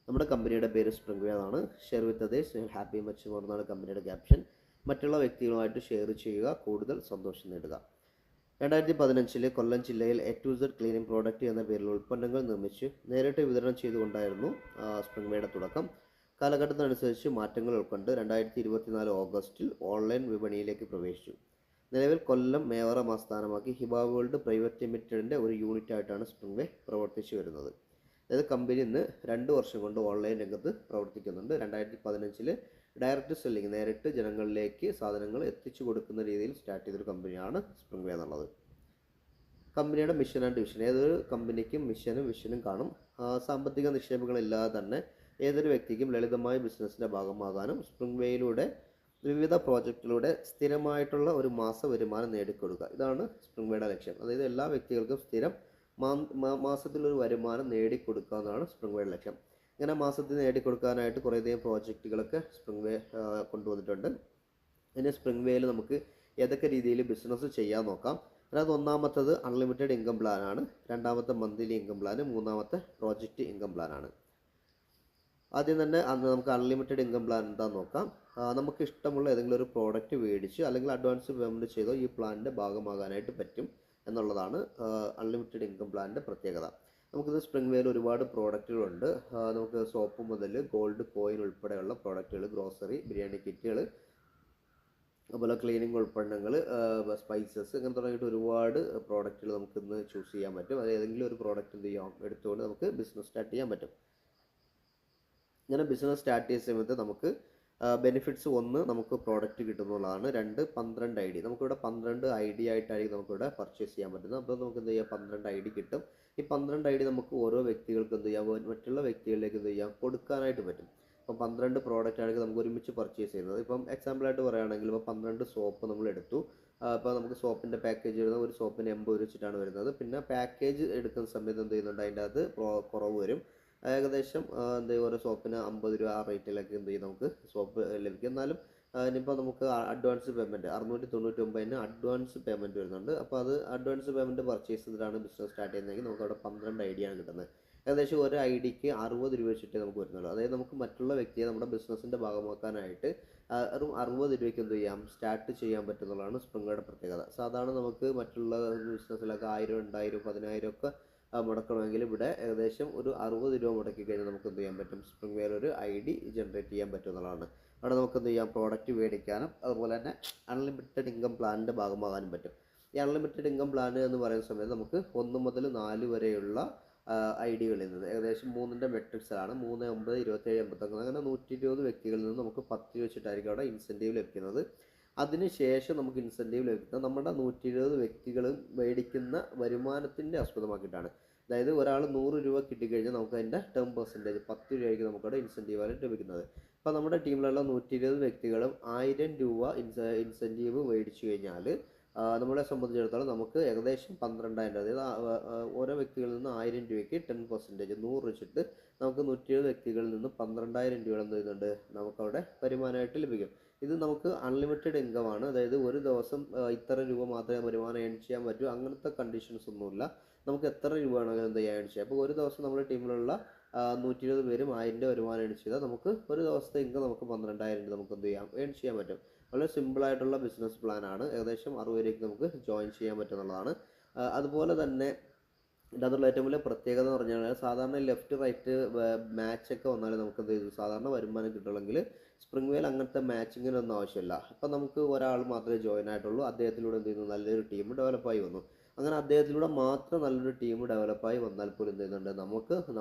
നമ്മുടെ കമ്പനിയുടെ പേര് സ്പ്രിംഗ് വേ ആണ്. Share with others happy much more എന്നാണ് കമ്പനിയുടെ ക്യാപ്ഷൻ. മറ്റുള്ള വ്യക്തികളുമായിട്ട് ഷെയർ ചെയ്യുക, കൂടുതൽ സന്തോഷം നേടുക. 2015 കൊല്ലം ജില്ലയിൽ A to Z cleaning product എന്ന പേരിൽ ഉൽപ്പന്നങ്ങൾ നിർമ്മിച്ച് നേരിട്ട് വിതരണം ചെയ്തുകൊണ്ടായിരുന്നു സ്പ്രിംഗ് വേയുടെ തുടക്കം. കാലഘട്ടത്തിനനുസരിച്ച് മാറ്റങ്ങൾ ഉൾക്കൊണ്ട് 2024 ഓഗസ്റ്റിൽ ഓൺലൈൻ വിപണിയിലേക്ക് പ്രവേശിച്ചു. നിലവിൽ കൊല്ലം മേവറം ആസ്ഥാനമാക്കി ഹിബ വേൾഡ് പ്രൈവറ്റ് ലിമിറ്റഡിൻ്റെ ഒരു യൂണിറ്റ് ആയിട്ടാണ് സ്പ്രിംഗ് വേ പ്രവർത്തിച്ചു വരുന്നത്. അതായത് കമ്പനി ഇന്ന് 2 വർഷം കൊണ്ട് ഓൺലൈൻ രംഗത്ത് പ്രവർത്തിക്കുന്നുണ്ട്. 2015 ഡയറക്റ്റ് സെല്ലിംഗ്, നേരിട്ട് ജനങ്ങളിലേക്ക് സാധനങ്ങൾ എത്തിച്ചു കൊടുക്കുന്ന രീതിയിൽ സ്റ്റാർട്ട് ചെയ്തൊരു കമ്പനിയാണ് സ്പ്രിംഗ് വേ എന്നുള്ളത്. കമ്പനിയുടെ മിഷൻ ആൻഡ് വിഷൻ, ഏതൊരു കമ്പനിക്കും മിഷനും വിഷനും കാണും. സാമ്പത്തിക നിക്ഷേപങ്ങളില്ലാതെ തന്നെ ഏതൊരു വ്യക്തിക്കും ലളിതമായ ബിസിനസ്സിൻ്റെ ഭാഗമാകാനും സ്പ്രിംഗ് വേയിലൂടെ വിവിധ പ്രോജക്റ്റിലൂടെ സ്ഥിരമായിട്ടുള്ള ഒരു മാസ വരുമാനം നേടിക്കൊടുക്കുക, ഇതാണ് സ്പ്രിംഗ് വേയുടെ ലക്ഷ്യം. അതായത് എല്ലാ വ്യക്തികൾക്കും സ്ഥിരം മാസത്തിലൊരു വരുമാനം നേടിക്കൊടുക്കുക എന്നതാണ് സ്പ്രിംഗ് വേയുടെ ലക്ഷ്യം. ഇങ്ങനെ മാസത്തിൽ നേടിക്കൊടുക്കാനായിട്ട് കുറേയധികം പ്രോജക്റ്റുകളൊക്കെ സ്പ്രിംഗ് വേ കൊണ്ടുവന്നിട്ടുണ്ട്. ഇനി സ്പ്രിംഗ് വേയിൽ നമുക്ക് ഏതൊക്കെ രീതിയിൽ ബിസിനസ് ചെയ്യാൻ നോക്കാം. അതായത് ഒന്നാമത്തത് അൺലിമിറ്റഡ് ഇൻകം പ്ലാനാണ്, രണ്ടാമത്തെ മന്ത്ലി ഇൻകം പ്ലാൻ, മൂന്നാമത്തെ പ്രോജക്റ്റ് ഇൻകം പ്ലാനാണ്. ആദ്യം തന്നെ നമുക്ക് അൺലിമിറ്റഡ് ഇൻകം പ്ലാൻ എന്താണെന്ന് നോക്കാം. നമുക്ക് ഇഷ്ടമുള്ള ഏതെങ്കിലും ഒരു പ്രോഡക്റ്റ് മേടിച്ച് അല്ലെങ്കിൽ അഡ്വാൻസ് പേയ്മെൻറ്റ് ചെയ്തോ ഈ പ്ലാനിൻ്റെ ഭാഗമാകാനായിട്ട് പറ്റും എന്നുള്ളതാണ് അൺലിമിറ്റഡ് ഇൻകം പ്ലാനിൻ്റെ പ്രത്യേകത. നമുക്കിത് സ്പ്രിംഗ് വേയിൽ ഒരുപാട് പ്രോഡക്റ്റുകളുണ്ട്. നമുക്ക് സോപ്പ് മുതൽ ഗോൾഡ് കോയിൻ ഉൾപ്പെടെയുള്ള പ്രോഡക്റ്റുകൾ, ഗ്രോസറി, ബിരിയാണി കിറ്റുകൾ, അതുപോലെ ക്ലീനിങ് ഉൽപ്പന്നങ്ങൾ, സ്പൈസസ്, ഇങ്ങനെ തുടങ്ങിയിട്ട് ഒരുപാട് പ്രോഡക്റ്റുകൾ നമുക്കിന്ന് ചൂസ് ചെയ്യാൻ പറ്റും. അത് ഏതെങ്കിലും ഒരു പ്രോഡക്റ്റ് എന്ത് ചെയ്യാം, എടുത്തുകൊണ്ട് നമുക്ക് ബിസിനസ് സ്റ്റാർട്ട് ചെയ്യാൻ പറ്റും. ഇങ്ങനെ ബിസിനസ് സ്റ്റാർട്ട് ചെയ്യുന്ന സമയത്ത് നമുക്ക് ബെനിഫിറ്റ്സ്, ഒന്ന് നമുക്ക് പ്രോഡക്റ്റ് കിട്ടുന്നതാണ്, രണ്ട് 12 ID. നമുക്കിവിടെ 12 ID ആയിട്ടായിരിക്കും നമുക്കിവിടെ പർച്ചേസ് ചെയ്യാൻ പറ്റുന്നത്. അപ്പോൾ നമുക്ക് എന്ത് ചെയ്യാം, 12 ID കിട്ടും. ഈ 12 ID നമുക്ക് ഓരോ വ്യക്തികൾക്ക് എന്ത് ചെയ്യാം, മറ്റുള്ള വ്യക്തികളിലേക്ക് എന്ത് ചെയ്യാം, കൊടുക്കാനായിട്ട് പറ്റും. ഇപ്പം 12 പ്രോഡക്റ്റ് ആണെങ്കിൽ നമുക്ക് ഒരുമിച്ച് പർച്ചേസ് ചെയ്യുന്നത്. ഇപ്പം എക്സാമ്പിളായിട്ട് പറയുകയാണെങ്കിൽ ഇപ്പോൾ 12 സോപ്പ് നമ്മൾ എടുത്തു. അപ്പോൾ നമുക്ക് സോപ്പിൻ്റെ പാക്കേജ് വരുന്നത് ഒരു സോപ്പിന് 80 വെച്ചിട്ടാണ് വരുന്നത്. പിന്നെ പാക്കേജ് എടുക്കുന്ന സമയത്ത് എന്ത് ചെയ്യുന്നുണ്ട്, അതിൻ്റെ അകത്ത് കുറവ് വരും. ഏകദേശം എന്ത് ചെയ്യും, ഓരോ സോപ്പിന് 50 രൂപ ആ റേറ്റിലൊക്കെ എന്ത് ചെയ്യും, നമുക്ക് സോപ്പ് ലഭിക്കും. എന്നാലും ഇനിയിപ്പോൾ നമുക്ക് അഡ്വാൻസ് പേയ്മെൻറ്റ് 699 അഡ്വാൻസ് പേയ്മെൻറ്റ് വരുന്നുണ്ട്. അപ്പോൾ അത് അഡ്വാൻസ് പേയ്മെൻറ്റ് പർച്ചേസ് ചെയ്തിട്ടാണ് ബിസിനസ് സ്റ്റാർട്ട് ചെയ്യുന്നതെങ്കിൽ നമുക്ക് അവിടെ 12 ID ആണ് കിട്ടുന്നത്. ഏകദേശം ഒരു IDക്ക് 60 രൂപ വെച്ചിട്ടേ നമുക്ക് വരുന്നുള്ളൂ. അതായത് നമുക്ക് മറ്റുള്ള വ്യക്തിയെ നമ്മുടെ ബിസിനസ്സിൻ്റെ ഭാഗമാക്കാനായിട്ട് 60 രൂപയ്ക്ക് എന്ത് ചെയ്യാം, സ്റ്റാർട്ട് ചെയ്യാൻ പറ്റുന്നതാണ് സ്പ്രിംഗ് വേയുടെ പ്രത്യേകത. സാധാരണ നമുക്ക് മറ്റുള്ള ബിസിനസ്സിലൊക്കെ 1000, 2000, 10,000 ഒക്കെ മുടക്കണമെങ്കിൽ ഇവിടെ ഏകദേശം ഒരു 60 രൂപ മുടക്കി കഴിഞ്ഞാൽ നമുക്ക് എന്ത് ചെയ്യാൻ പറ്റും, സ്പ്രിംഗ് വേയിൽ ഒരു ID ജനറേറ്റ് ചെയ്യാൻ പറ്റുന്നതാണ്. അവിടെ നമുക്ക് എന്ത് ചെയ്യാം, പ്രോഡക്റ്റ് മേടിക്കാനും അതുപോലെ തന്നെ അൺലിമിറ്റഡ് ഇൻകം പ്ലാനിൻ്റെ ഭാഗമാകാനും പറ്റും. ഈ അൺലിമിറ്റഡ് ഇൻകം പ്ലാൻ എന്ന് പറയുന്ന സമയത്ത് നമുക്ക് 1 മുതൽ 4 വരെയുള്ള IDകളിൽ നിന്ന് ഏകദേശം 3ൻ്റെ മെട്രിക്സാണ്. 3, 9, 27, 89 അങ്ങനെ 120 വ്യക്തികളിൽ നിന്ന് നമുക്ക് 10 രൂപ വെച്ചിട്ടായിരിക്കും അവിടെ ഇൻസെൻറ്റീവ് ലഭിക്കുന്നത്. അതിനുശേഷം നമുക്ക് ഇൻസെൻറ്റീവ് ലഭിക്കുന്നത് നമ്മുടെ 120 വ്യക്തികളും മേടിക്കുന്ന വരുമാനത്തിൻ്റെ ആസ്പദമാക്കിയിട്ടാണ്. അതായത് ഒരാൾ 100 രൂപ കിട്ടിക്കഴിഞ്ഞാൽ നമുക്ക് അതിൻ്റെ 10% 10 രൂപയ്ക്ക് നമുക്കവിടെ ഇൻസെൻറ്റീവായിട്ട് ലഭിക്കുന്നത്. അപ്പോൾ നമ്മുടെ ടീമിലുള്ള 120 വ്യക്തികളും 1000 രൂപ ഇൻസെൻറ്റീവ് മേടിച്ചു കഴിഞ്ഞാൽ നമ്മളെ സംബന്ധിച്ചിടത്തോളം നമുക്ക് ഏകദേശം 12,000, അതായത് ഓരോ വ്യക്തികളിൽ നിന്ന് 1000 രൂപയ്ക്ക് 10% 100 വെച്ചിട്ട് നമുക്ക് 120 വ്യക്തികളിൽ നിന്ന് 12,000 രൂപ എന്ത് ചെയ്യുന്നുണ്ട്, നമുക്കവിടെ വരുമാനമായിട്ട് ലഭിക്കും. ഇത് നമുക്ക് അൺലിമിറ്റഡ് ഇൻകം ആണ്. അതായത് ഒരു ദിവസം ഇത്ര രൂപ മാത്രമേ വരുമാനം ഏൺ ചെയ്യാൻ പറ്റൂ, അങ്ങനത്തെ കണ്ടീഷൻസ് ഒന്നുമില്ല. നമുക്ക് എത്ര രൂപ വേണമെങ്കിലും എന്ത് ചെയ്യാൻ ചെയ്യാം. അപ്പോൾ ഒരു ദിവസം നമ്മുടെ ടീമിലുള്ള 120 പേരും 1000 രൂപ വരുമാനം ഏൺ ചെയ്താൽ നമുക്ക് ഒരു ദിവസത്തെ ഇൻകം നമുക്ക് 12,000 രൂപ നമുക്ക് എന്ത് ചെയ്യാം, ഏൺ ചെയ്യാൻ പറ്റും. വളരെ സിമ്പിളായിട്ടുള്ള ബിസിനസ് പ്ലാനാണ്. ഏകദേശം 60 രൂപയ്ക്ക് നമുക്ക് ജോയിൻ ചെയ്യാൻ പറ്റുന്നതാണ്. അതുപോലെ തന്നെ ഇതിനകത്തുള്ള ഏറ്റവും വലിയ പ്രത്യേകത എന്ന് പറഞ്ഞാൽ സാധാരണ ലെഫ്റ്റ് റൈറ്റ് മാച്ചൊക്കെ വന്നാലും നമുക്ക് എന്ത് ചെയ്തു സാധാരണ വരുമാനം കിട്ടുള്ളെങ്കിൽ സ്പ്രിംഗ് വേയിൽ അങ്ങനത്തെ മാച്ചിങ്ങിനൊന്നും ആവശ്യമില്ല. അപ്പം നമുക്ക് ഒരാൾ മാത്രമേ ജോയിൻ ആയിട്ടുള്ളൂ. അദ്ദേഹത്തിലൂടെ എന്ത് ചെയ്യുന്നു, നല്ലൊരു ടീം ഡെവലപ്പായി വന്നു. അങ്ങനെ അദ്ദേഹത്തിലൂടെ മാത്രം നല്ലൊരു ടീം ഡെവലപ്പായി വന്നാൽ പോലും എന്ത് ചെയ്യുന്നുണ്ട്, നമുക്ക്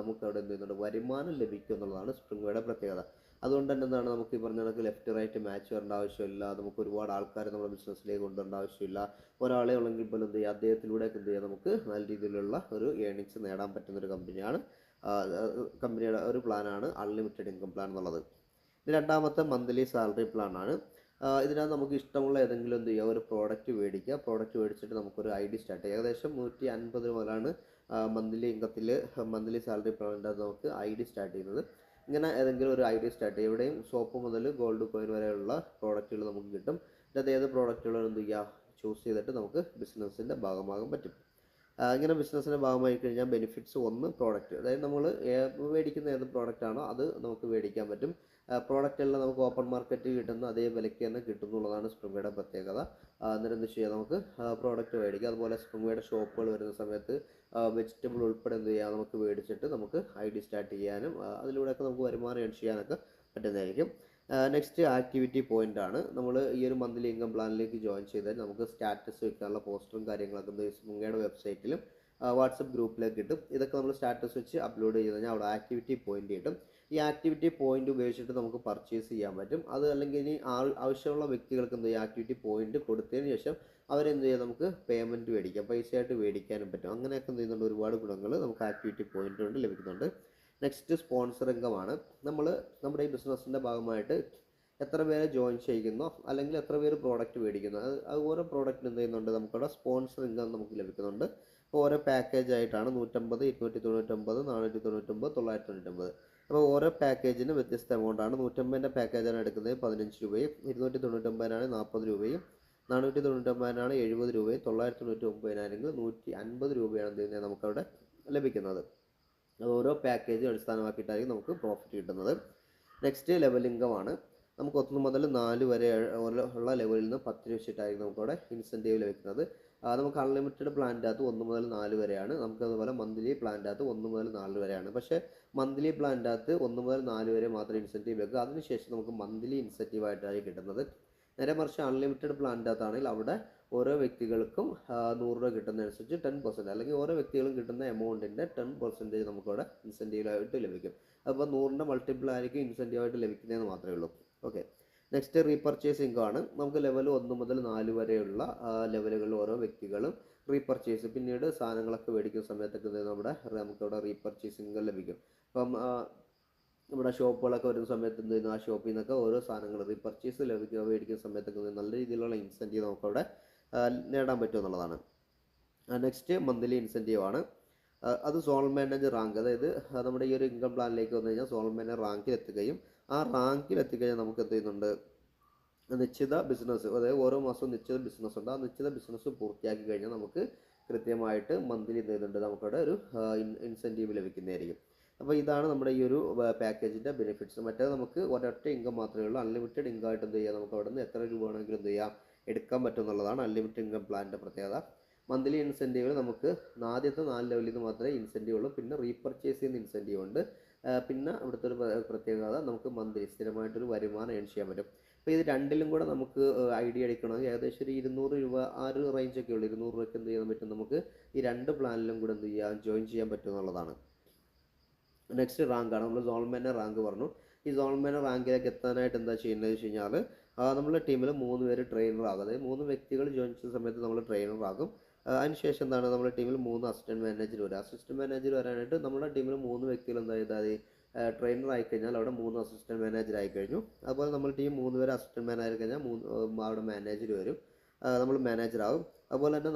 അവിടെ എന്ത് ചെയ്യുന്നുണ്ട്, വരുമാനം ലഭിക്കും എന്നുള്ളതാണ് സ്പ്രിംഗ് വേയുടെ പ്രത്യേകത. അതുകൊണ്ട് തന്നെ എന്താണ്, നമുക്ക് ഈ പറഞ്ഞ കണക്ക് ലെഫ്റ്റ് റൈറ്റ് മാച്ച് വരേണ്ട ആവശ്യമില്ല. നമുക്ക് ഒരുപാട് ആൾക്കാരെ നമ്മുടെ ബിസിനസ്സിലേക്ക് കൊണ്ടുവരേണ്ട ആവശ്യമില്ല. ഒരാളെ ഉള്ളെങ്കിൽ പോലും എന്ത് ചെയ്യുക, അദ്ദേഹത്തിലൂടെ എന്ത് ചെയ്യുക, നമുക്ക് നല്ല രീതിയിലുള്ള ഒരു ഏണിങ്സ് നേടാൻ പറ്റുന്നൊരു കമ്പനിയാണ്. കമ്പനിയുടെ ഒരു പ്ലാനാണ് അൺലിമിറ്റഡ് ഇൻകം പ്ലാൻ എന്നുള്ളത്. ഇത് രണ്ടാമത്തെ മന്ത്ലി സാലറി പ്ലാനാണ്. ഇതിനകത്ത് നമുക്ക് ഇഷ്ടമുള്ള ഏതെങ്കിലും എന്ത് ചെയ്യുക, ഒരു പ്രോഡക്റ്റ് മേടിക്കുക. പ്രോഡക്റ്റ് മേടിച്ചിട്ട് നമുക്കൊരു ID സ്റ്റാർട്ട് ചെയ്യുക. ഏകദേശം 150 മുതലാണ് മന്ത്ലി സാലറി പ്ലാനിൻ്റെ നമുക്ക് ID സ്റ്റാർട്ട് ചെയ്യുന്നത്. ഇങ്ങനെ ഏതെങ്കിലും ഒരു ID സ്റ്റാർട്ട് ചെയ്യുക. ഇവിടെയും സോപ്പ് മുതൽ ഗോൾഡ് കോയിൻ വരെയുള്ള പ്രോഡക്റ്റുകൾ നമുക്ക് കിട്ടും. ഇതിനകത്ത് ഏത് പ്രോഡക്റ്റുകളും എന്ത് ചെയ്യുക, ചൂസ് ചെയ്തിട്ട് നമുക്ക് ബിസിനസ്സിൻ്റെ ഭാഗമാകാൻ പറ്റും. ഇങ്ങനെ ബിസിനസ്സിൻ്റെ ഭാഗമായി കഴിഞ്ഞാൽ ബെനിഫിറ്റ്സ് ഒന്ന് പ്രോഡക്റ്റ്, അതായത് നമ്മൾ മേടിക്കുന്ന ഏത് പ്രോഡക്റ്റ് ആണോ അത് നമുക്ക് മേടിക്കാൻ പറ്റും. പ്രോഡക്റ്റ് എല്ലാം നമുക്ക് ഓപ്പൺ മാർക്കറ്റിൽ കിട്ടുന്ന അതേ വിലയ്ക്ക് തന്നെ കിട്ടുന്നുള്ളതാണ് സ്പ്രിംഗ് പ്രത്യേകത. അന്നേരം എന്ത് ചെയ്യാം, നമുക്ക് പ്രോഡക്റ്റ് മേടിക്കാം. അതുപോലെ സ്പ്രിംഗ് ഷോപ്പുകൾ വരുന്ന സമയത്ത് വെജിറ്റബിൾ ഉൾപ്പെടെ എന്ത് ചെയ്യാം, നമുക്ക് മേടിച്ചിട്ട് നമുക്ക് ID സ്റ്റാർട്ട് ചെയ്യാനും അതിലൂടെയൊക്കെ നമുക്ക് വരുമാനം ഏൺ ചെയ്യാനൊക്കെ പറ്റുന്നതായിരിക്കും. നെക്സ്റ്റ് ആക്ടിവിറ്റി പോയിന്റ് ആണ്. നമ്മൾ ഈ ഒരു മന്ത്ലി ഇൻകം പ്ലാനിലേക്ക് ജോയിൻ ചെയ്താൽ നമുക്ക് സ്റ്റാറ്റസ് വെക്കാനുള്ള പോസ്റ്ററും കാര്യങ്ങളൊക്കെ സ്പ്രിംഗ് വെബ്സൈറ്റിലും വാട്സപ്പ് ഗ്രൂപ്പിലേക്ക് കിട്ടും. ഇതൊക്കെ നമ്മൾ സ്റ്റാറ്റസ് വെച്ച് അപ്ലോഡ് ചെയ്ത് കഴിഞ്ഞാൽ അവിടെ ആക്ടിവിറ്റി പോയിന്റ് കിട്ടും. ഈ ആക്ടിവിറ്റി പോയിന്റ് ഉപയോഗിച്ചിട്ട് നമുക്ക് പർച്ചേസ് ചെയ്യാൻ പറ്റും. അത് അല്ലെങ്കിൽ ഇനി ആവശ്യമുള്ള വ്യക്തികൾക്ക് എന്ത് ചെയ്യുക, ആക്ടിവിറ്റി പോയിന്റ് കൊടുത്തതിന് ശേഷം അവരെന്ത് ചെയ്യുക, നമുക്ക് പേയ്മെൻറ്റ് മേടിക്കാം, പൈസയായിട്ട് മേടിക്കാനും പറ്റും. അങ്ങനെയൊക്കെ എന്ത് ചെയ്യുന്നുണ്ട്, ഒരുപാട് ഗുണങ്ങൾ നമുക്ക് ആക്ടിവിറ്റി പോയിന്റ് കൊണ്ട് ലഭിക്കുന്നുണ്ട്. നെക്സ്റ്റ് സ്പോൺസർ ഇൻകമാണ്. നമ്മൾ നമ്മുടെ ഈ ബിസിനസ്സിൻ്റെ ഭാഗമായിട്ട് എത്ര പേരെ ജോയിൻ ചെയ്യുന്നോ അല്ലെങ്കിൽ എത്ര പേര് പ്രോഡക്റ്റ് മേടിക്കുന്നു, അത് ഓരോ പ്രോഡക്റ്റിന് എന്ത് ചെയ്യുന്നുണ്ട്, നമുക്കവിടെ സ്പോൺസർ ഇൻകം നമുക്ക് ലഭിക്കുന്നുണ്ട്. അപ്പോൾ ഓരോ പാക്കേജ് ആയിട്ടാണ് 150, 299, 499, 999. അപ്പോൾ ഓരോ പാക്കേജിന് വ്യത്യസ്ത എമൗണ്ടാണ്. 150ൻ്റെ പാക്കേജാണ് എടുക്കുന്നത് 15 രൂപയും, 299 40 രൂപയും, 499 70 രൂപയും, 999 150 രൂപയാണ് എന്ത് ചെയ്യുന്നത് നമുക്കവിടെ ലഭിക്കുന്നത്. അത് ഓരോ പാക്കേജും അടിസ്ഥാനമാക്കിയിട്ടായിരിക്കും നമുക്ക് പ്രോഫിറ്റ് കിട്ടുന്നത്. നെക്സ്റ്റ് ലെവൽ ഇൻകമാണ്. നമുക്ക് 1 മുതൽ 4 വരെ ഉള്ള ലെവലിൽ നിന്ന് 10 രൂപ വെച്ചിട്ടായിരിക്കും നമുക്കവിടെ ഇൻസെൻറ്റീവ് ലഭിക്കുന്നത്. നമുക്ക് അൺലിമിറ്റഡ് പ്ലാൻ്റെ അകത്ത് 1 മുതൽ 4 വരെയാണ്. നമുക്കതുപോലെ മന്ത്ലി പ്ലാൻ്റെ അകത്ത് 1 മുതൽ 4 വരെയാണ്. പക്ഷേ മന്ത്ലി പ്ലാൻ്റെ അകത്ത് 1 മുതൽ 4 വരെ മാത്രമേ ഇൻസെൻറ്റീവ് ലഭിക്കൂ. അതിനുശേഷം നമുക്ക് മന്ത്ലി ഇൻസെൻറ്റീവായിട്ടാണ് കിട്ടുന്നത്. നേരെ മറിച്ച് അൺലിമിറ്റഡ് പ്ലാൻ്റെ അകത്താണെങ്കിൽ അവിടെ ഓരോ വ്യക്തികൾക്കും 100 രൂപ കിട്ടുന്നതനുസരിച്ച് 10%, അല്ലെങ്കിൽ ഓരോ വ്യക്തികളും കിട്ടുന്ന എമൗണ്ടിൻ്റെ 10% നമുക്കവിടെ ഇൻസെൻറ്റീവായിട്ട് ലഭിക്കും. അപ്പോൾ 100ൻ്റെ മൾട്ടിപ്പിൾ ആയിരിക്കും ഇൻസെൻറ്റീവായിട്ട് ലഭിക്കുന്നതെന്ന് മാത്രമേ ഉള്ളൂ. ഓക്കെ. നെക്സ്റ്റ് റീപർച്ചേസ് ഇൻകം ആണ്. നമുക്ക് ലെവൽ 1 മുതൽ 4 വരെയുള്ള ലെവലുകളിൽ ഓരോ വ്യക്തികളും റീപർച്ചേസ്, പിന്നീട് സാധനങ്ങളൊക്കെ മേടിക്കുന്ന സമയത്തൊക്കെ നമുക്കവിടെ റീപർച്ചേസ് ഇൻകം ലഭിക്കും. അപ്പം നമ്മുടെ ഷോപ്പുകളൊക്കെ വരുന്ന സമയത്ത് എന്ത് ചെയ്യുന്നു, ആ ഷോപ്പിൽ നിന്നൊക്കെ ഓരോ സാധനങ്ങൾ റീപർച്ചേസ് മേടിക്കുന്ന സമയത്തൊക്കെ നല്ല രീതിയിലുള്ള ഇൻസെൻറ്റീവ് നമുക്കവിടെ നേടാൻ പറ്റും എന്നുള്ളതാണ്. നെക്സ്റ്റ് മന്ത്ലി ഇൻസെൻറ്റീവ് ആണ്. അത് സോൺ മാനേജർ റാങ്ക്, അതായത് നമ്മുടെ ഈ ഒരു ഇൻകം പ്ലാനിലേക്ക് വന്നു കഴിഞ്ഞാൽ സോൺ മാനേജർ റാങ്കിൽ എത്തുകയും ആ റാങ്കിൽ എത്തിക്കഴിഞ്ഞാൽ നമുക്ക് എന്ത് ചെയ്യുന്നുണ്ട്, നിശ്ചിത ബിസിനസ്, അതായത് ഓരോ മാസവും നിശ്ചിത ബിസിനസ് ഉണ്ട്. ആ നിശ്ചിത ബിസിനസ് പൂർത്തിയാക്കി കഴിഞ്ഞാൽ നമുക്ക് കൃത്യമായിട്ട് മന്ത്ലി എന്ത് ചെയ്യുന്നുണ്ട്, നമുക്കവിടെ ഒരു ഇൻസെൻറ്റീവ് ലഭിക്കുന്നതായിരിക്കും. അപ്പോൾ ഇതാണ് നമ്മുടെ ഈ ഒരു പാക്കേജിൻ്റെ ബെനിഫിറ്റ്സ്. മറ്റേത് നമുക്ക് ഒരൊറ്റ ഇൻകം മാത്രമേ ഉള്ളൂ. അൺലിമിറ്റഡ് ഇൻകം ആയിട്ട് എന്ത് ചെയ്യാം, നമുക്ക് അവിടെ നിന്ന് എത്ര രൂപ വേണമെങ്കിലും എന്ത് ചെയ്യാം, എടുക്കാൻ പറ്റും എന്നുള്ളതാണ് അൺലിമിറ്റഡ് ഇൻകം പ്ലാനിൻ്റെ പ്രത്യേകത. മന്ത്ലി ഇൻസെൻറ്റീവ് നമുക്ക് ആദ്യത്തെ 4 ലെവലിൽ നിന്ന് മാത്രമേ ഇൻസെൻറ്റീവ് ഉള്ളൂ. പിന്നെ റീപർച്ചേസ് ചെയ്യുന്ന ഇൻസെൻറ്റീവ് ഉണ്ട്. പിന്നെ അവിടുത്തെ ഒരു പ്രത്യേകത, നമുക്ക് മന്ത്ലി സ്ഥിരമായിട്ടൊരു വരുമാനം ഏൺ ചെയ്യാൻ പറ്റും. അപ്പോൾ ഇത് രണ്ടിലും കൂടെ നമുക്ക് ഐഡിയ അടിക്കണമെങ്കിൽ ഏകദേശം ഒരു 200 രൂപ ആ ഒരു റേഞ്ചൊക്കെ ഉള്ളൂ. 200 രൂപയ്ക്ക് എന്ത് ചെയ്യാൻ പറ്റും, നമുക്ക് ഈ 2 പ്ലാനിലും കൂടെ എന്ത് ചെയ്യാം, ജോയിൻ ചെയ്യാൻ പറ്റും എന്നുള്ളതാണ്. നെക്സ്റ്റ് റാങ്കാണ്. നമ്മൾ സോൺ മാനേജർ റാങ്ക് പറഞ്ഞു. ഈ സോൺ മാനേജർ റാങ്കിലേക്ക് എത്താനായിട്ട് എന്താ ചെയ്യുന്നത് വെച്ച് കഴിഞ്ഞാൽ, നമ്മുടെ ടീമിൽ 3 പേര് ട്രെയിനറാകും. അതായത് 3 വ്യക്തികൾ ജോയിൻ ചെയ്യുന്ന സമയത്ത് നമ്മൾ ട്രെയിനറാകും. അതിനുശേഷം എന്താണ്, നമ്മുടെ ടീമിൽ 3 അസിസ്റ്റൻറ്റ് മാനേജർ വരും. അസിസ്റ്റൻറ്റ് മാനേജർ വരാനായിട്ട് നമ്മുടെ ടീമിൽ 3 വ്യക്തികൾ എന്താ ചെയ്താൽ ട്രെയിനർ ആയിക്കഴിഞ്ഞാൽ അവിടെ 3 അസിസ്റ്റൻറ്റ് മാനേജർ ആയിക്കഴിഞ്ഞു. അതുപോലെ നമ്മുടെ ടീം 3 പേര് അസിസ്റ്റൻറ്റ് മാനേജർ കഴിഞ്ഞാൽ അവിടെ മാനേജർ വരും, നമ്മൾ മാനേജറാകും. അതുപോലെ തന്നെ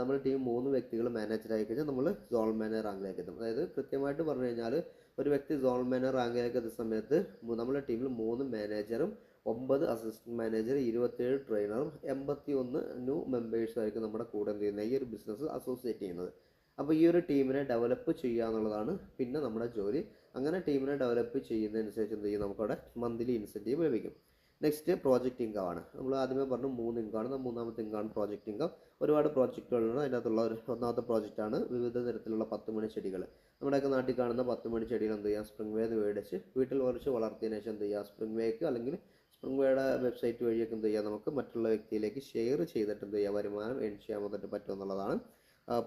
നമ്മുടെ ടീം 3 വ്യക്തികൾ മാനേജർ ആയി കഴിഞ്ഞാൽ നമ്മൾ സോൺ മാനേജർ റാങ്കിലേക്ക് എത്തും. അതായത് കൃത്യമായിട്ട് പറഞ്ഞു കഴിഞ്ഞാൽ ഒരു വ്യക്തി സോൺ മാനേജർ റാങ്കിലേക്ക് എത്തുന്ന സമയത്ത് നമ്മുടെ ടീമിൽ 3 മാനേജറും 9 അസിസ്റ്റൻറ്റ് മാനേജർ, 27 ട്രെയിനറും 81 ന്യൂ മെമ്പേഴ്സും ആയിരിക്കും നമ്മുടെ കൂടെ എന്ത് ചെയ്യുന്നത്, ഈ ഒരു ബിസിനസ് അസോസിയേറ്റ് ചെയ്യുന്നത്. അപ്പോൾ ഈ ഒരു ടീമിനെ ഡെവലപ്പ് ചെയ്യുക എന്നുള്ളതാണ് പിന്നെ നമ്മുടെ ജോലി. അങ്ങനെ ടീമിനെ ഡെവലപ്പ് ചെയ്യുന്നതനുസരിച്ച് എന്ത് ചെയ്യും, നമുക്കവിടെ മന്ത്ലി ഇൻസെൻറ്റീവ് ലഭിക്കും. നെക്സ്റ്റ് പ്രോജക്റ്റ് ഇൻകം ആണ്. നമ്മൾ ആദ്യമേ പറഞ്ഞു 3 ഇൻകമാണ്. മൂന്നാമത്തെ ഇൻകമാണ് പ്രോജക്റ്റ് ഇൻകം. ഒരുപാട് പ്രോജക്റ്റുകളുണ്ട്. അതിനകത്തുള്ള ഒന്നാമത്തെ പ്രോജക്റ്റാണ് വിവിധ തരത്തിലുള്ള 10 മണി ചെടികൾ. നമ്മുടെയൊക്കെ നാട്ടിൽ കാണുന്ന 10 മണി ചെടികൾ എന്ത് ചെയ്യുക, സ്പ്രിംഗ് വേ മേടിച്ച് വീട്ടിൽ കുറച്ച് വളർത്തിയതിനു ശേഷം എന്ത് ചെയ്യുക, സ്പ്രിംഗ് വേക്ക് അല്ലെങ്കിൽ സ്പ്രിംഗ് വേയുടെ വെബ്സൈറ്റ് വഴിയൊക്കെ എന്ത് ചെയ്യുക, നമുക്ക് മറ്റുള്ള വ്യക്തിയിലേക്ക് ഷെയർ ചെയ്തിട്ട് എന്ത് ചെയ്യുക, വരുമാനം ഏൺ ചെയ്യാൻ വന്നിട്ട് പറ്റും എന്നുള്ളതാണ്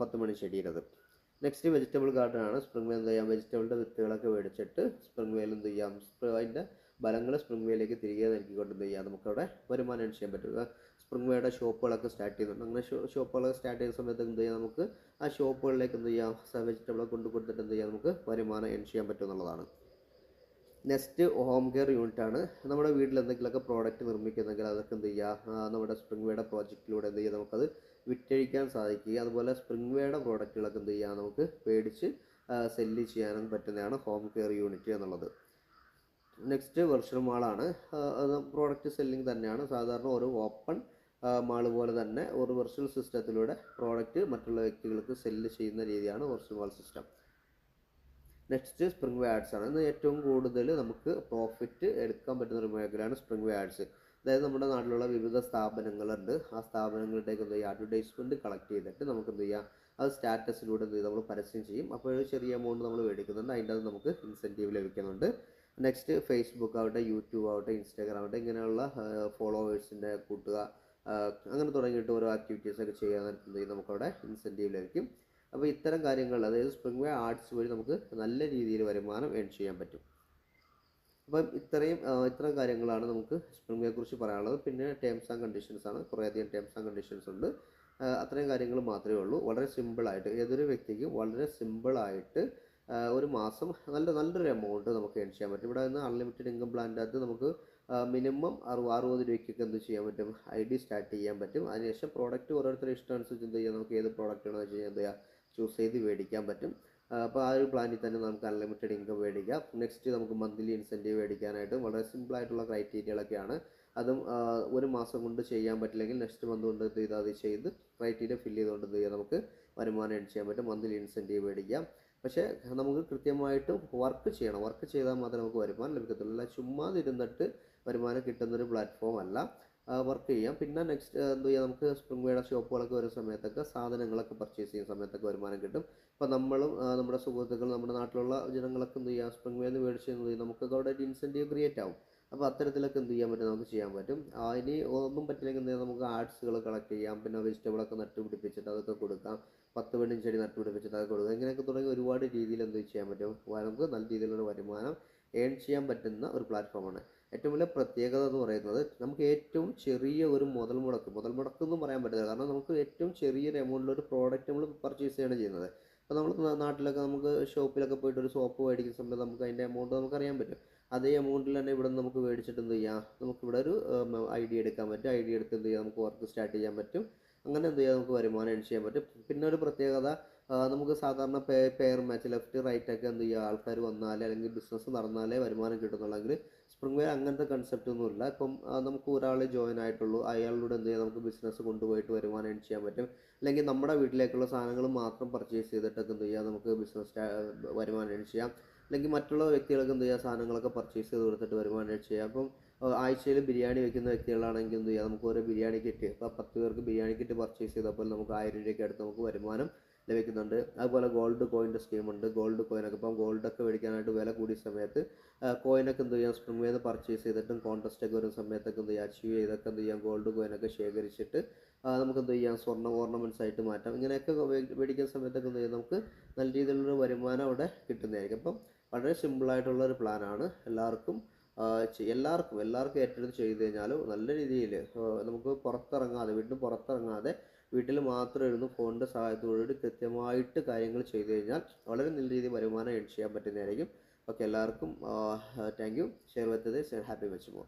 10 മണി ചെടിയുടേത്. നെക്സ്റ്റ് വെജിറ്റബിൾ ഗാർഡൻ ആണ്. സ്പ്രിംഗ് വേ എന്ത് ചെയ്യാം, വെജിറ്റബിളിൻ്റെ വിത്തുകളൊക്കെ മേടിച്ചിട്ട് സ്പ്രിംഗ് വേയിൽ എന്ത് ചെയ്യാം, അതിൻ്റെ ഫലങ്ങൾ സ്പ്രിംഗ് വേയിലേക്ക് തിരികെ നൽകിക്കൊണ്ട് എന്ത് ചെയ്യാം, നമുക്കവിടെ വരുമാനം ഏൺ ചെയ്യാൻ പറ്റും. സ്പ്രിംഗ് വേയുടെ ഷോപ്പുകളൊക്കെ സ്റ്റാർട്ട് ചെയ്യുന്നുണ്ട്. അങ്ങനെ ഷോപ്പുകളൊക്കെ സ്റ്റാർട്ട് ചെയ്യുന്ന സമയത്ത് എന്ത് ചെയ്യാം, നമുക്ക് ആ ഷോപ്പുകളിലേക്ക് എന്ത് ചെയ്യാം, വെജിറ്റബിളൊക്കെ കൊടുത്തിട്ട് എന്ത് ചെയ്യാം, നമുക്ക് വരുമാനം ഏൺ ചെയ്യാൻ പറ്റും എന്നുള്ളതാണ്. നെക്സ്റ്റ് ഹോം കെയർ യൂണിറ്റ് ആണ്. നമ്മുടെ വീട്ടിൽ എന്തെങ്കിലുമൊക്കെ പ്രോഡക്റ്റ് നിർമ്മിക്കുന്നെങ്കിൽ അതൊക്കെ എന്ത് ചെയ്യുക, നമ്മുടെ സ്പ്രിംഗ് വേയുടെ പ്രോജക്റ്റിലൂടെ എന്ത് ചെയ്യുക, നമുക്കത് വിറ്റഴിക്കാൻ സാധിക്കുക. അതുപോലെ സ്പ്രിംഗ് വേയുടെ പ്രോഡക്റ്റുകളൊക്കെ എന്ത് ചെയ്യുക, നമുക്ക് മേടിച്ച് സെല്ല് ചെയ്യാനും പറ്റുന്നതാണ് ഹോം കെയർ യൂണിറ്റ് എന്നുള്ളത്. നെക്സ്റ്റ് വെർച്വൽ മാളാണ്. അത് പ്രോഡക്റ്റ് സെല്ലിംഗ് തന്നെയാണ്. സാധാരണ ഒരു ഓപ്പൺ മാൾ പോലെ തന്നെ ഒരു വെർച്വൽ സിസ്റ്റത്തിലൂടെ പ്രോഡക്റ്റ് മറ്റുള്ള വ്യക്തികൾക്ക് സെല്ല് ചെയ്യുന്ന രീതിയാണ് virtual mall system. Next spring way ads ആണ്. ഇന്ന് ഏറ്റവും കൂടുതൽ നമുക്ക് പ്രോഫിറ്റ് എടുക്കാൻ പറ്റുന്ന ഒരു മേഖലയാണ് സ്പ്രിംഗ് വേ ആഡ്സ്. അതായത് നമ്മുടെ നാട്ടിലുള്ള വിവിധ സ്ഥാപനങ്ങളുണ്ട്. ആ സ്ഥാപനങ്ങളിലേക്ക് എന്ത് ചെയ്യുക, അഡ്വർടൈസ്മെൻറ്റ് കളക്ട് ചെയ്തിട്ട് നമുക്ക് എന്ത് ചെയ്യാം, അത് സ്റ്റാറ്റസിലൂടെ എന്ത് ചെയ്യും, നമ്മൾ പരസ്യം ചെയ്യും. അപ്പോൾ ഒരു ചെറിയ എമൗണ്ട് നമ്മൾ മേടിക്കുന്നുണ്ട്, അതിൻ്റെ അത് നമുക്ക് ഇൻസെൻറ്റീവ് ലഭിക്കുന്നുണ്ട്. നെക്സ്റ്റ് ഫേസ്ബുക്ക് ആവട്ടെ, യൂട്യൂബ് ആവട്ടെ, ഇൻസ്റ്റാഗ്രാം ആവട്ടെ, ഇങ്ങനെയുള്ള ഫോളോവേഴ്സിൻ്റെ കൂട്ടുക, അങ്ങനെ തുടങ്ങിയിട്ട് ഓരോ ആക്ടിവിറ്റീസൊക്കെ ചെയ്യാൻ എന്ത് ചെയ്യും, നമുക്കവിടെ ഇൻസെൻറ്റീവ് ലഭിക്കും. അപ്പോൾ ഇത്തരം കാര്യങ്ങൾ, അതായത് സ്പ്രിംഗ് വേ ആർട്സ് വഴി നമുക്ക് നല്ല രീതിയിൽ വരുമാനം ഏൺ ചെയ്യാൻ പറ്റും. അപ്പം ഇത്തരം കാര്യങ്ങളാണ് നമുക്ക് സ്പ്രിംഗ് വേയെ കുറിച്ച് പറയാനുള്ളത്. പിന്നെ ടേംസ് ആൻഡ് കണ്ടീഷൻസ് ആണ്, കുറേയധികം ടേംസ് ആൻഡ് കണ്ടീഷൻസ് ഉണ്ട്. അത്രയും കാര്യങ്ങൾ മാത്രമേ ഉള്ളൂ. വളരെ സിമ്പിളായിട്ട് ഏതൊരു വ്യക്തിക്കും വളരെ സിമ്പിളായിട്ട് ഒരു മാസം നല്ലൊരു എമൗണ്ട് നമുക്ക് ഏൺ ചെയ്യാൻ പറ്റും. ഇവിടെ നിന്ന് അൺലിമിറ്റഡ് ഇൻകം പ്ലാനിൻ്റെ അകത്ത് നമുക്ക് മിനിമം 60 രൂപയ്ക്കൊക്കെ എന്ത് ചെയ്യാൻ പറ്റും, ID സ്റ്റാർട്ട് ചെയ്യാൻ പറ്റും. അതിനുശേഷം പ്രോഡക്റ്റ് ഓരോരുത്തരുടെ ഇഷ്ടമനുസരിച്ച് എന്ത് ചെയ്യാം, നമുക്ക് ഏത് പ്രോഡക്റ്റാണോ വെച്ച് കഴിഞ്ഞാൽ എന്ത് ചെയ്യുക, ചൂസ് ചെയ്ത് മേടിക്കാൻ പറ്റും. അപ്പോൾ ആ ഒരു പ്ലാനിൽ തന്നെ നമുക്ക് അൺലിമിറ്റഡ് ഇൻകം മേടിക്കാം. നെക്സ്റ്റ് നമുക്ക് മന്ത്ലി ഇൻസെൻറ്റീവ് മേടിക്കാനായിട്ട് വളരെ സിമ്പിളായിട്ടുള്ള ക്രൈറ്റീരിയകളൊക്കെയാണ്. അതും ഒരു മാസം കൊണ്ട് ചെയ്യാൻ പറ്റില്ലെങ്കിൽ നെക്സ്റ്റ് മന്ത് കൊണ്ട് എന്ത് ചെയ്താൽ അത് ചെയ്ത് ക്രൈറ്റീരിയ ഫില്ല് ചെയ്തുകൊണ്ട് എന്ത് ചെയ്യാം, നമുക്ക് വരുമാനം ഏൺ ചെയ്യാൻ പറ്റും. മന്ത്ലി ഇൻസെൻറ്റീവ് മേടിക്കാം. പക്ഷേ നമുക്ക് കൃത്യമായിട്ട് വർക്ക് ചെയ്യണം. വർക്ക് ചെയ്താൽ മാത്രമേ നമുക്ക് വരുമാനം ലഭിക്കത്തുള്ളൂ. അല്ല ചുമ്മാതിരുന്നിട്ട് വരുമാനം കിട്ടുന്നൊരു പ്ലാറ്റ്ഫോം അല്ല. വർക്ക് ചെയ്യാം. പിന്നെ നെക്സ്റ്റ് എന്ത് ചെയ്യാം, നമുക്ക് സ്പ്രിംഗ് വേയുടെ ഷോപ്പുകളൊക്കെ വരുന്ന സമയത്തൊക്കെ സാധനങ്ങളൊക്കെ പർച്ചേസ് ചെയ്യുന്ന സമയത്തൊക്കെ വരുമാനം കിട്ടും. അപ്പോൾ നമ്മളും നമ്മുടെ സുഹൃത്തുക്കളും നമ്മുടെ നാട്ടിലുള്ള ജനങ്ങളൊക്കെ എന്ത് ചെയ്യുക, സ്പ്രിംഗ് വേന്ന് മേടിച്ച് എന്ത് ചെയ്യും, നമുക്കൊക്കെ അവിടെ ഒരു ഇൻസെൻറ്റീവ് ക്രിയേറ്റ് ആവും. അപ്പോൾ അത്തരത്തിലൊക്കെ എന്ത് ചെയ്യാൻ പറ്റും, നമുക്ക് ചെയ്യാൻ പറ്റും. ഇനി ഒന്നും പറ്റില്ലെങ്കിൽ എന്ത് ചെയ്യാം, നമുക്ക് ആർട്സുകൾ കളക്ട് ചെയ്യാം. പിന്നെ വെജിറ്റബിളൊക്കെ നട്ടുപിടിപ്പിച്ചിട്ട് അതൊക്കെ കൊടുക്കാം. 10 വെണ്ണും ചെടി നട്ടുപിടിപ്പിച്ചിട്ട് അതൊക്കെ കൊടുക്കാം. ഇങ്ങനെയൊക്കെ തുടങ്ങി ഒരുപാട് രീതിയിൽ എന്ത് ചെയ്യാൻ പറ്റും, നമുക്ക് നല്ല രീതിയിലുള്ള വരുമാനം ഏൺ ചെയ്യാൻ പറ്റുന്ന ഒരു പ്ലാറ്റ്ഫോമാണ്. ഏറ്റവും വലിയ പ്രത്യേകത എന്ന് പറയുന്നത് നമുക്ക് ഏറ്റവും ചെറിയ ഒരു മുതൽ മുടക്കൊന്നും പറയാൻ പറ്റില്ല. കാരണം നമുക്ക് ഏറ്റവും ചെറിയൊരു എമൗണ്ടിൽ ഒരു പ്രോഡക്റ്റ് നമ്മൾ പർച്ചേസ് ചെയ്യാണ് ചെയ്യുന്നത്. അപ്പോൾ നമ്മൾ നാട്ടിലൊക്കെ നമുക്ക് ഷോപ്പിലൊക്കെ പോയിട്ട് ഒരു സോപ്പ് മേടിക്കുന്ന സമയത്ത് നമുക്ക് അതിൻ്റെ എമൗണ്ട് നമുക്കറിയാൻ പറ്റും. അതേ എമൗണ്ടിൽ തന്നെ ഇവിടെ നമുക്ക് മേടിച്ചിട്ട് എന്ത് ചെയ്യാം, നമുക്കിവിടെ ഒരു ID എടുക്കാൻ പറ്റും. ID എടുത്ത് എന്ത് ചെയ്യാം, നമുക്ക് വർക്ക് സ്റ്റാർട്ട് ചെയ്യാൻ പറ്റും. അങ്ങനെ എന്ത് ചെയ്യാം, നമുക്ക് വരുമാനം ഏൺ ചെയ്യാൻ പറ്റും. പിന്നെ ഒരു പ്രത്യേകത, നമുക്ക് സാധാരണ പെയർ മാച്ച് ലെഫ്റ്റ് റൈറ്റ് ഒക്കെ എന്ത് ചെയ്യുക, ആൾക്കാർ വന്നാലേ അല്ലെങ്കിൽ ബിസിനസ് നടന്നാലേ വരുമാനം കിട്ടുന്നുള്ളെങ്കിൽ സ്പ്രിംഗ് വേ അങ്ങനത്തെ കൺസെപ്റ്റ് ഒന്നുമില്ല. ഇപ്പം നമുക്ക് ഒരാൾ ജോയിൻ ആയിട്ടുള്ളൂ, അയാളോട് എന്ത് ചെയ്യാം, നമുക്ക് ബിസിനസ് കൊണ്ടുപോയിട്ട് വരുമാനം ഏൺ ചെയ്യാൻ പറ്റും. അല്ലെങ്കിൽ നമ്മുടെ വീട്ടിലേക്കുള്ള സാധനങ്ങൾ മാത്രം പർച്ചേസ് ചെയ്തിട്ടൊക്കെ എന്ത് ചെയ്യാം, നമുക്ക് ബിസിനസ് വരുമാനം ഏൺ ചെയ്യാം. അല്ലെങ്കിൽ മറ്റുള്ള വ്യക്തികൾക്ക് എന്ത് ചെയ്യുക, സാധനങ്ങളൊക്കെ പർച്ചേസ് ചെയ്ത് കൊടുത്തിട്ട് വരുമാനം ഏൺ ചെയ്യാം. അപ്പം ആഴ്ചയിൽ ബിരിയാണി വെക്കുന്ന വ്യക്തികളാണെങ്കിൽ എന്ത് ചെയ്യുക, നമുക്ക് ഓരോ ബിരിയാണി കിറ്റ്, ഇപ്പോൾ 10 പേർക്ക് ബിരിയാണി കിറ്റ് പർച്ചേസ് ചെയ്തപ്പോൾ നമുക്ക് 1000 രൂപയ്ക്ക് അടുത്ത് നമുക്ക് വരുമാനം ലഭിക്കുന്നുണ്ട്. അതുപോലെ ഗോൾഡ് കോയിൻ്റെ സ്കീമുണ്ട്. ഗോൾഡ് കോയിനൊക്കെ ഇപ്പം ഗോൾഡൊക്കെ മേടിക്കാനായിട്ട് വില കൂടിയ സമയത്ത് കോയിനൊക്കെ എന്ത് ചെയ്യാം, സ്പ്രിംഗ് വേന്ന് പർച്ചേസ് ചെയ്തിട്ടും കോൺടെസ്റ്റൊക്കെ വരുന്ന സമയത്തൊക്കെ എന്ത് ചെയ്യാം, അച്ചീവ് ചെയ്തൊക്കെ എന്ത് ചെയ്യാം, ഗോൾഡ് കോയിനൊക്കെ ശേഖരിച്ചിട്ട് നമുക്ക് എന്ത് ചെയ്യാം, സ്വർണ്ണ ഓർണമെൻറ്റ്സ് ആയിട്ട് മാറ്റാം. ഇങ്ങനെയൊക്കെ മേടിക്കുന്ന സമയത്തൊക്കെ എന്ത് ചെയ്യാം, നമുക്ക് നല്ല രീതിയിലുള്ള വരുമാനം അവിടെ കിട്ടുന്നതായിരിക്കും. അപ്പം വളരെ സിമ്പിളായിട്ടുള്ള ഒരു പ്ലാനാണ്. എല്ലാവർക്കും ഏറ്റെടുത്ത് ചെയ്ത് കഴിഞ്ഞാൽ നല്ല രീതിയിൽ നമുക്ക് വീട്ടിൽ പുറത്തിറങ്ങാതെ വീട്ടിൽ മാത്രം ഇരുന്ന് ഫോണിൻ്റെ സഹായത്തോടുകൂടി കൃത്യമായിട്ട് കാര്യങ്ങൾ ചെയ്തു കഴിഞ്ഞാൽ വളരെ നല്ല രീതിയിൽ വരുമാനം ഏൺ ചെയ്യാൻ പറ്റുന്നതായിരിക്കും. ഓക്കെ, എല്ലാവർക്കും thank you. Share with this and happy much more.